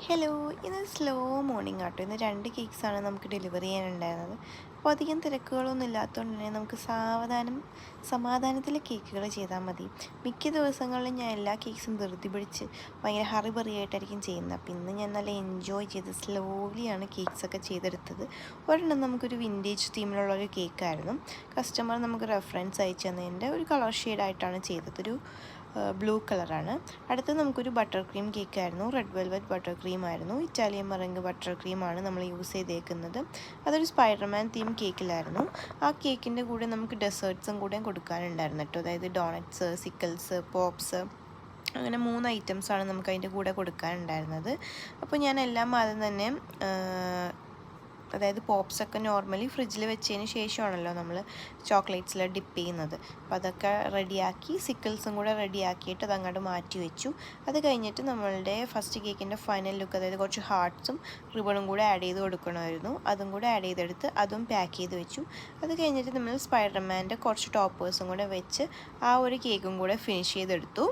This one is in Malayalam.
ഹലോ, ഇന്ന് സ്ലോ മോർണിംഗ് ആട്ടോ. ഇന്ന് 2 കേക്ക്സാണ് നമുക്ക് ഡെലിവറി ചെയ്യാനുണ്ടായിരുന്നത്. അപ്പോൾ അധികം തിരക്കുകളൊന്നും ഇല്ലാത്തതുകൊണ്ട് തന്നെ നമുക്ക് സമാധാനത്തിൽ കേക്കുകൾ ചെയ്താൽ മതി. മിക്ക ദിവസങ്ങളിലും ഞാൻ എല്ലാ കേക്ക്സും ധൃതി പിടിച്ച് ഭയങ്കര ഹറിബറിയായിട്ടായിരിക്കും ചെയ്യുന്നത്. അപ്പോൾ ഇന്ന് ഞാൻ നല്ല എൻജോയ് ചെയ്ത് സ്ലോലിയാണ് കേക്ക്സൊക്കെ ചെയ്തെടുത്തത്. ഒരെണ്ണം നമുക്കൊരു വിൻറ്റേജ് തീമിലുള്ളൊരു കേക്കായിരുന്നു. കസ്റ്റമർ നമുക്ക് റെഫറൻസ് അയച്ചു തന്നതിൻ്റെ ഒരു കളർ ഷെയ്ഡായിട്ടാണ് ചെയ്തത്. ഒരു ബ്ലൂ കളറാണ്. അടുത്തത് നമുക്കൊരു ബട്ടർ ക്രീം കേക്കായിരുന്നു. റെഡ് വെൽവെറ്റ് ബട്ടർ ക്രീം ആയിരുന്നു. ഇറ്റാലിയൻ മെറെങ്ക് ബട്ടർ ക്രീമാണ് നമ്മൾ യൂസ് ചെയ്തേക്കുന്നത്. അതൊരു സ്പൈഡർമാൻ തീം കേക്കിലായിരുന്നു. ആ കേക്കിൻ്റെ കൂടെ നമുക്ക് ഡെസേർട്ട്സും കൂടെ കൊടുക്കാനുണ്ടായിരുന്നു കേട്ടോ. അതായത് ഡോണറ്റ്സ്, സിക്കിൾസ്, പോപ്സ്, അങ്ങനെ 3 ഐറ്റംസാണ് നമുക്ക് അതിൻ്റെ കൂടെ കൊടുക്കാനുണ്ടായിരുന്നത്. അപ്പോൾ ഞാൻ എല്ലാം ആദ്യം തന്നെ അതായത് പോപ്സൊക്കെ നോർമലി ഫ്രിഡ്ജിൽ വെച്ചതിന് ശേഷമാണല്ലോ നമ്മൾ ചോക്ലേറ്റ്സിൽ ഡിപ്പ് ചെയ്യുന്നത്. അപ്പോൾ അതൊക്കെ റെഡിയാക്കി, സിക്കിൾസും കൂടെ റെഡിയാക്കിയിട്ട് അതങ്ങോട്ട് മാറ്റി വെച്ചു. അത് കഴിഞ്ഞിട്ട് നമ്മളുടെ ഫസ്റ്റ് കേക്കിൻ്റെ ഫൈനൽ ലുക്ക്, അതായത് കുറച്ച് ഹാർട്ട്സും റിബണും കൂടെ ആഡ് ചെയ്ത് കൊടുക്കണമായിരുന്നു. അതും കൂടെ ആഡ് ചെയ്തെടുത്ത് അതും പാക്ക് ചെയ്ത് വെച്ചു. അത് കഴിഞ്ഞിട്ട് നമ്മൾ സ്പൈഡർമാൻ്റെ കുറച്ച് ടോപ്പേഴ്സും കൂടെ വെച്ച് ആ ഒരു കേക്കും കൂടെ ഫിനിഷ് ചെയ്തെടുത്തു.